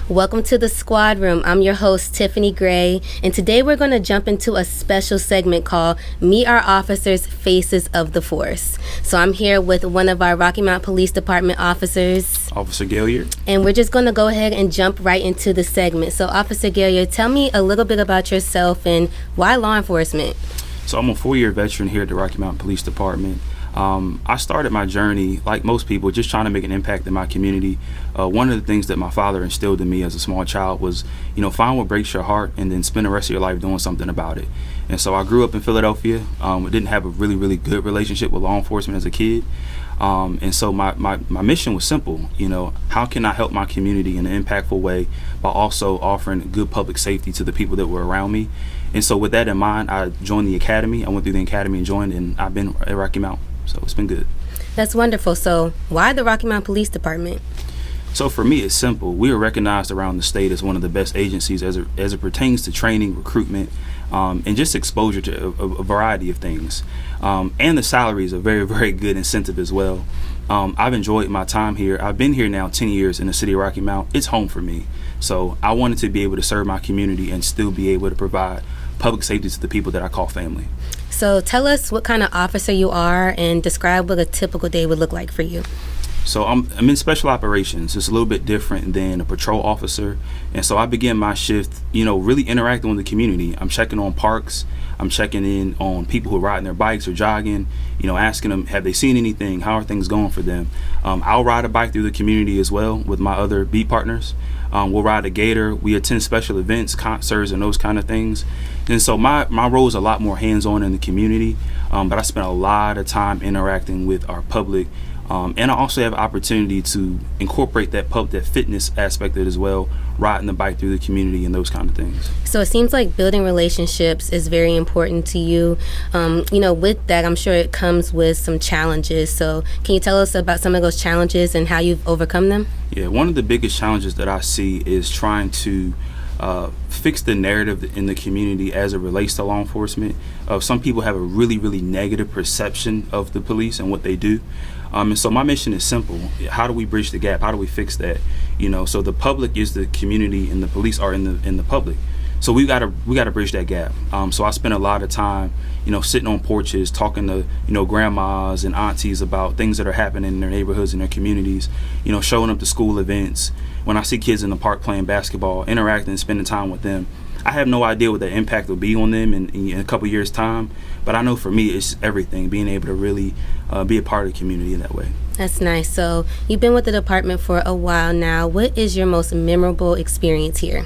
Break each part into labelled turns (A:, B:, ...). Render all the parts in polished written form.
A: Welcome to the Squad Room. I'm your host, Tiffany Gray, and today we're going to jump into a special segment called Meet Our Officers, Faces of the Force. So I'm here with one of our Rocky Mount Police Department officers,
B: Officer Gaillard.
A: And we're just going to go ahead and jump right into the segment. So Officer Gaillard, tell me a little bit about yourself and why law enforcement?
B: So I'm a 4-year veteran here at the Rocky Mount Police Department. I started my journey, like most people, just trying to make an impact in my community. One of the things that my father instilled in me as a small child was, find what breaks your heart and then spend the rest of your life doing something about it. And so I grew up in Philadelphia. Didn't have a really, really good relationship with law enforcement as a kid. And so my mission was simple. How can I help my community in an impactful way while also offering good public safety to the people that were around me? And so with that in mind, I joined the academy. I went through the academy and joined, and I've been at Rocky Mount. So it's been good.
A: That's wonderful. So why the Rocky Mount Police Department?
B: So for me, it's simple. We are recognized around the state as one of the best agencies as it pertains to training, recruitment, and just exposure to a variety of things. And the salary is a very, very good incentive as well. I've enjoyed my time here. I've been here now 10 years in the city of Rocky Mount. It's home for me. So I wanted to be able to serve my community and still be able to provide public safety to the people that I call family.
A: So tell us what kind of officer you are and describe what a typical day would look like for you.
B: So I'm in special operations. It's a little bit different than a patrol officer. And so I begin my shift, really interacting with the community. I'm checking on parks. I'm checking in on people who are riding their bikes or jogging, asking them, have they seen anything? How are things going for them? I'll ride a bike through the community as well with my other beat partners. We'll ride a Gaillard. We attend special events, concerts, and those kind of things. And so my role is a lot more hands-on in the community, but I spend a lot of time interacting with our public. And I also have opportunity to incorporate that fitness aspect of it as well, riding the bike through the community and those kind of things.
A: So it seems like building relationships is very important to you. With that, I'm sure it comes with some challenges. So can you tell us about some of those challenges and how you've overcome them?
B: Yeah, one of the biggest challenges that I see is trying to fix the narrative in the community as it relates to law enforcement. Some people have a really, really negative perception of the police and what they do. And so my mission is simple. How do we bridge the gap? How do we fix that? So the public is the community and the police are in the public. So we got to bridge that gap. So I spend a lot of time, sitting on porches, talking to, grandmas and aunties about things that are happening in their neighborhoods and their communities, showing up to school events. When I see kids in the park playing basketball, interacting and spending time with them, I have no idea what the impact will be on them in a couple years' time, but I know for me it's everything, being able to really be a part of the community in that way.
A: That's nice. So you've been with the department for a while now. What is your most memorable experience here?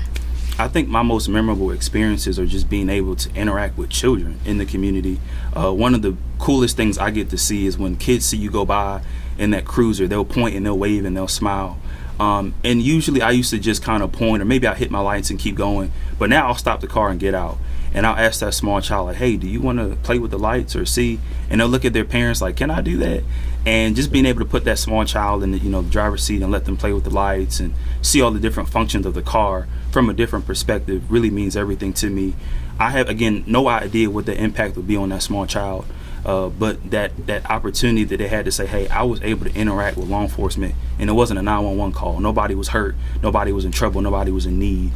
B: I think my most memorable experiences are just being able to interact with children in the community. One of the coolest things I get to see is when kids see you go by in that cruiser, they'll point and they'll wave and they'll smile. And usually I used to just kind of point, or maybe I'll hit my lights and keep going. But now I'll stop the car and get out. And I'll ask that small child, like, hey, do you want to play with the lights or see? And they'll look at their parents like, can I do that? And just being able to put that small child in the driver's seat and let them play with the lights and see all the different functions of the car from a different perspective really means everything to me. I have, again, no idea what the impact would be on that small child. But that opportunity that they had to say, hey, I was able to interact with law enforcement, and it wasn't a 911 call. Nobody was hurt. Nobody was in trouble. Nobody was in need.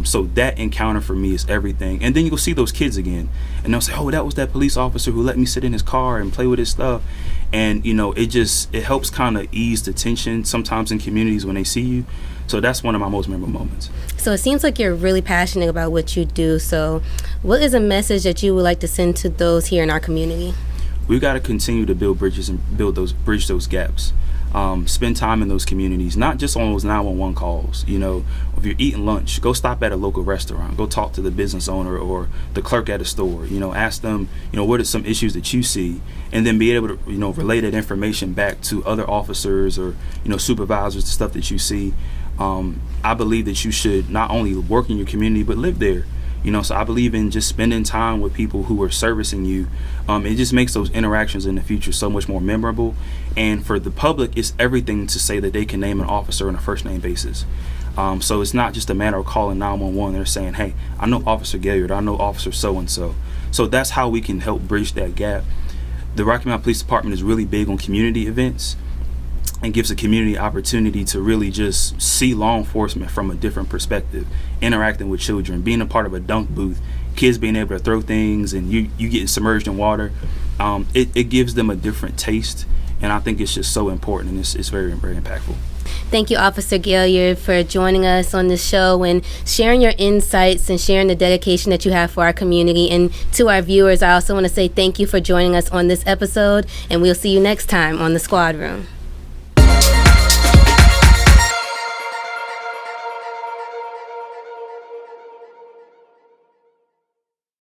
B: So that encounter for me is everything. And then you'll see those kids again, and they'll say, oh, that was that police officer who let me sit in his car and play with his stuff. And, it helps kind of ease the tension sometimes in communities when they see you. So that's one of my most memorable moments.
A: So it seems like you're really passionate about what you do. So what is a message that you would like to send to those here in our community?
B: We've got to continue to build bridges and bridge those gaps. Spend time in those communities, not just on those 911 calls. If you're eating lunch, go stop at a local restaurant, go talk to the business owner or the clerk at a store, ask them, what are some issues that you see, and then be able to, relay that information back to other officers or, supervisors, the stuff that you see. I believe that you should not only work in your community, but live there. So I believe in just spending time with people who are servicing you. It just makes those interactions in the future so much more memorable. And for the public, it's everything to say that they can name an officer on a first name basis. So it's not just a matter of calling 911. They're saying, hey, I know Officer Gaillard, I know Officer so-and-so. So that's how we can help bridge that gap. The Rocky Mount Police Department is really big on community events. and gives the community opportunity to really just see law enforcement from a different perspective, interacting with children, being a part of a dunk booth, kids being able to throw things, and you getting submerged in water. It gives them a different taste, and I think it's just so important, and it's very, very impactful.
A: Thank you, Officer Gaillard, for joining us on this show and sharing your insights and sharing the dedication that you have for our community. And to our viewers, I also want to say thank you for joining us on this episode, and we'll see you next time on The Squad Room.